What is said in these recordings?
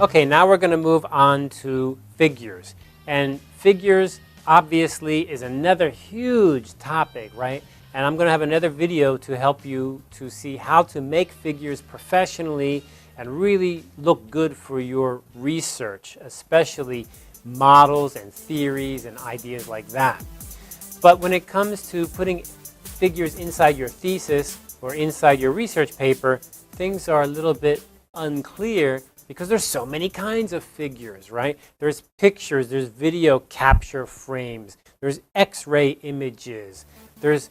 Okay, now we're going to move on to figures. And figures obviously is another huge topic, right? And I'm going to have another video to help you to see how to make figures professionally and really look good for your research, especially models and theories and ideas like that. But when it comes to putting figures inside your thesis or inside your research paper, things are a little bit unclear because there's so many kinds of figures, right? There's pictures, there's video capture frames, there's X-ray images, there's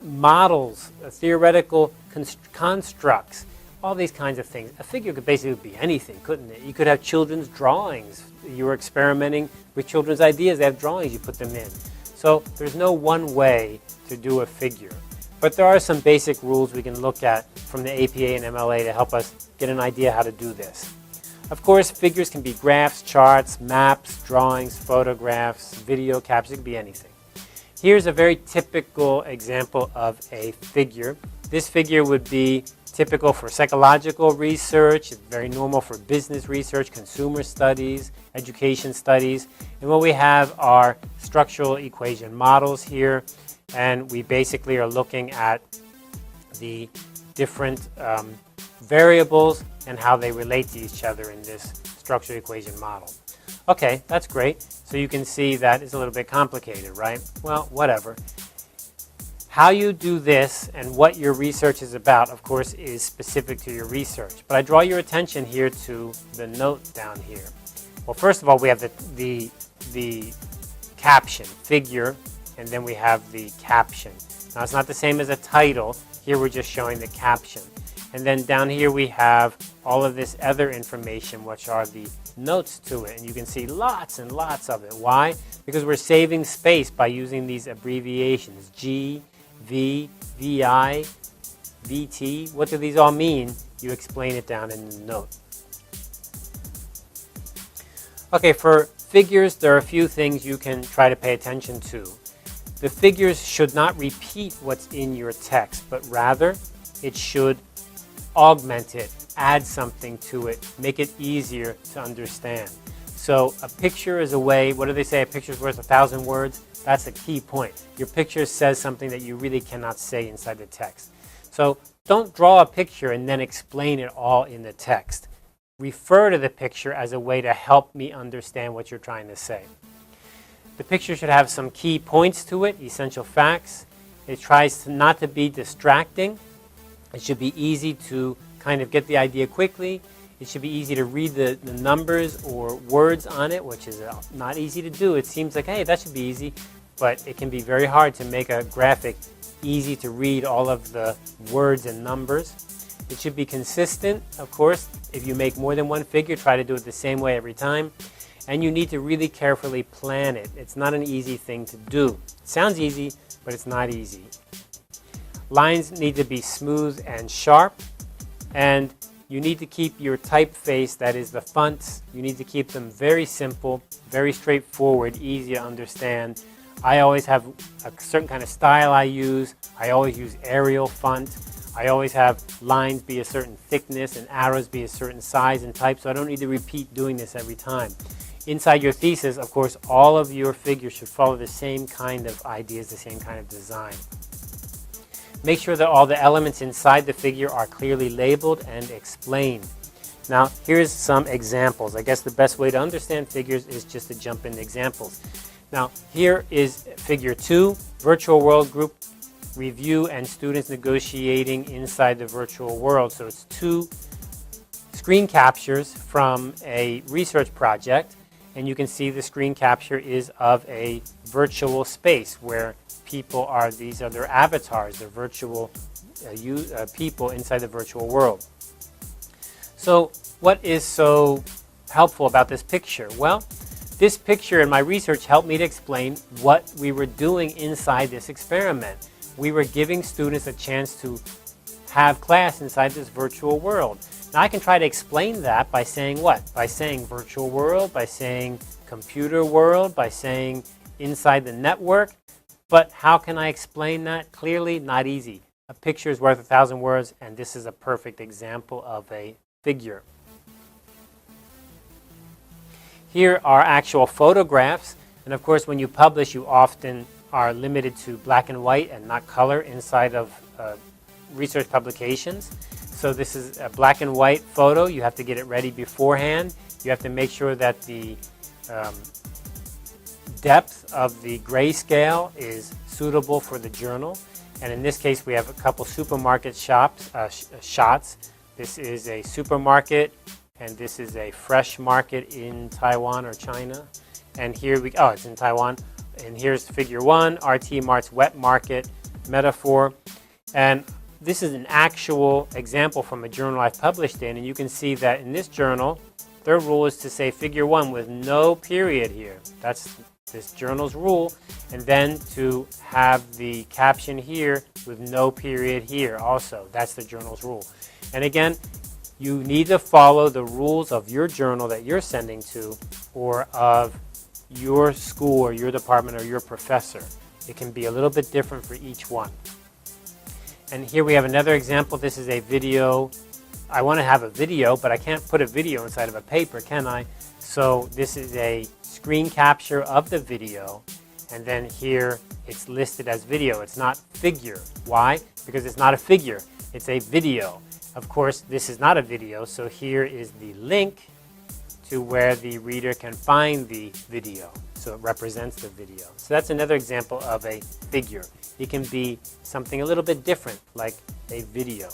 models, theoretical constructs, all these kinds of things. A figure could basically be anything, couldn't it? You could have children's drawings. You were experimenting with children's ideas. They have drawings, you put them in. So there's no one way to do a figure. But there are some basic rules we can look at from the APA and MLA to help us get an idea how to do this. Of course, figures can be graphs, charts, maps, drawings, photographs, video captures. It can be anything. Here's a very typical example of a figure. This figure would be typical for psychological research. It's very normal for business research, consumer studies, education studies. And what we have are structural equation models here. And we basically are looking at the different variables and how they relate to each other in this structural equation model. Okay, that's great. So you can see that it's a little bit complicated, right? Well, whatever. How you do this and what your research is about, of course, is specific to your research. But I draw your attention here to the note down here. Well, first of all, we have the caption, figure, and then we have the caption. Now, it's not the same as a title. Here we're just showing the caption. And then down here we have all of this other information, which are the notes to it. And you can see lots and lots of it. Why? Because we're saving space by using these abbreviations. G, V, VI, VT. What do these all mean? You explain it down in the note. Okay, for figures, there are a few things you can try to pay attention to. The figures should not repeat what's in your text, but rather it should augment it, add something to it, make it easier to understand. So a picture is a way, what do they say, a picture's worth 1,000 words? That's a key point. Your picture says something that you really cannot say inside the text. So don't draw a picture and then explain it all in the text. Refer to the picture as a way to help me understand what you're trying to say. The picture should have some key points to it, essential facts. It tries not to be distracting. It should be easy to kind of get the idea quickly. It should be easy to read the numbers or words on it, which is not easy to do. It seems like, hey, that should be easy, but it can be very hard to make a graphic easy to read all of the words and numbers. It should be consistent, of course. If you make more than one figure, try to do it the same way every time. And you need to really carefully plan it. It's not an easy thing to do. It sounds easy, but it's not easy. Lines need to be smooth and sharp, and you need to keep your typeface, that is the fonts, you need to keep them very simple, very straightforward, easy to understand. I always have a certain kind of style I use. I always use Arial font. I always have lines be a certain thickness and arrows be a certain size and type, so I don't need to repeat doing this every time. Inside your thesis, of course, all of your figures should follow the same kind of ideas, the same kind of design. Make sure that all the elements inside the figure are clearly labeled and explained. Now, here's some examples. I guess the best way to understand figures is just to jump into examples. Now, here is figure 2, virtual world group review and students negotiating inside the virtual world. So it's 2 screen captures from a research project. And you can see the screen capture is of a virtual space where people are, these are their avatars, their virtual people inside the virtual world. So what is so helpful about this picture? Well, this picture in my research helped me to explain what we were doing inside this experiment. We were giving students a chance to have class inside this virtual world. Now I can try to explain that by saying what? By saying virtual world, by saying computer world, by saying inside the network. But how can I explain that? Clearly, not easy. A picture is worth 1,000 words, and this is a perfect example of a figure. Here are actual photographs, and of course when you publish you often are limited to black and white and not color inside of research publications. So this is a black and white photo. You have to get it ready beforehand. You have to make sure that the depth of the grayscale is suitable for the journal. And in this case, we have a couple supermarket shots. This is a supermarket, and this is a fresh market in Taiwan or China. And here it's in Taiwan. And here's figure 1, RT Mart's wet market metaphor. And this is an actual example from a journal I've published in, and you can see that in this journal, their rule is to say figure 1 with no period here. That's this journal's rule, and then to have the caption here with no period here also. That's the journal's rule. And again, you need to follow the rules of your journal that you're sending to, or of your school or your department or your professor. It can be a little bit different for each one. And here we have another example. This is a video. I want to have a video, but I can't put a video inside of a paper, can I? So this is a screen capture of the video, and then here it's listed as video. It's not figure. Why? Because it's not a figure. It's a video. Of course, this is not a video, so here is the link to where the reader can find the video. So it represents the video. So that's another example of a figure. It can be something a little bit different, like a video.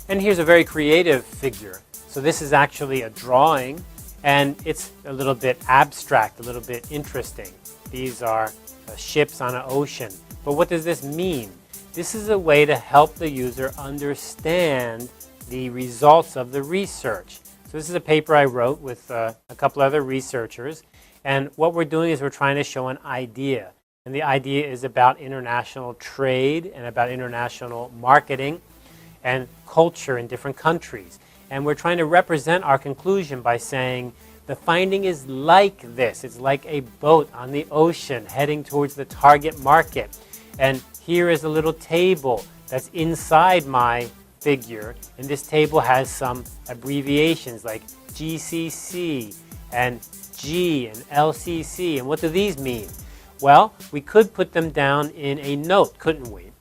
And here's a very creative figure. So this is actually a drawing, and it's a little bit abstract, a little bit interesting. These are ships on an ocean. But what does this mean? This is a way to help the user understand the results of the research. So this is a paper I wrote with a couple other researchers, and what we're doing is we're trying to show an idea. And the idea is about international trade and about international marketing and culture in different countries. And we're trying to represent our conclusion by saying the finding is like this. It's like a boat on the ocean heading towards the target market. And here is a little table that's inside my figure, and this table has some abbreviations like GCC and G and LCC. And what do these mean? Well, we could put them down in a note, couldn't we?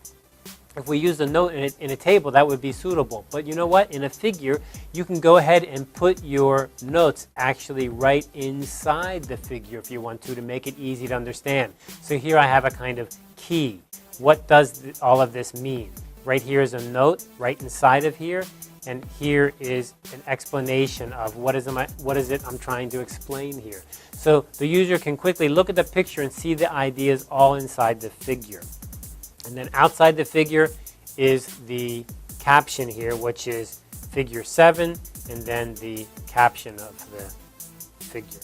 If we use a note in a table, that would be suitable. But you know what? In a figure, you can go ahead and put your notes actually right inside the figure if you want to make it easy to understand. So here I have a kind of key. What does all of this mean? Right here is a note right inside of here, and here is an explanation of what is it I'm trying to explain here. So the user can quickly look at the picture and see the ideas all inside the figure. And then outside the figure is the caption here, which is figure 7, and then the caption of the figure.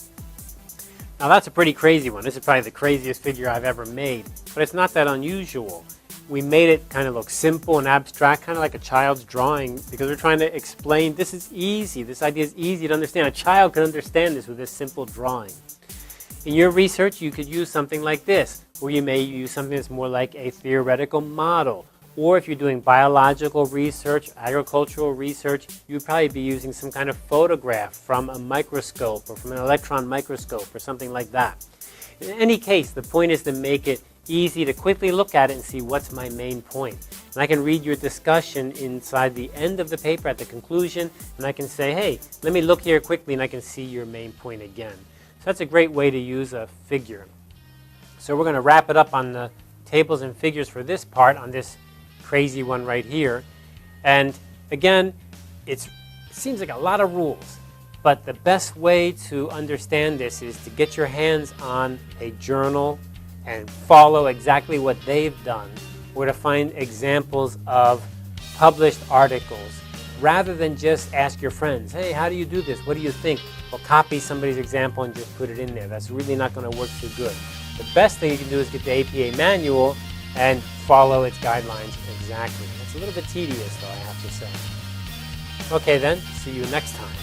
Now that's a pretty crazy one. This is probably the craziest figure I've ever made, but it's not that unusual. We made it kind of look simple and abstract, kind of like a child's drawing, because we're trying to explain this is easy. This idea is easy to understand. A child can understand this with this simple drawing. In your research, you could use something like this, or you may use something that's more like a theoretical model. Or if you're doing biological research, agricultural research, you'd probably be using some kind of photograph from a microscope or from an electron microscope or something like that. In any case, the point is to make it easy to quickly look at it and see what's my main point. And I can read your discussion inside the end of the paper at the conclusion, and I can say, hey, let me look here quickly, and I can see your main point again. So that's a great way to use a figure. So we're going to wrap it up on the tables and figures for this part, on this crazy one right here. And again, it seems like a lot of rules, but the best way to understand this is to get your hands on a journal and follow exactly what they've done, or to find examples of published articles, rather than just ask your friends, hey, how do you do this? What do you think? Or copy somebody's example and just put it in there. That's really not going to work too good. The best thing you can do is get the APA manual and follow its guidelines exactly. It's a little bit tedious, though, I have to say. Okay then, see you next time.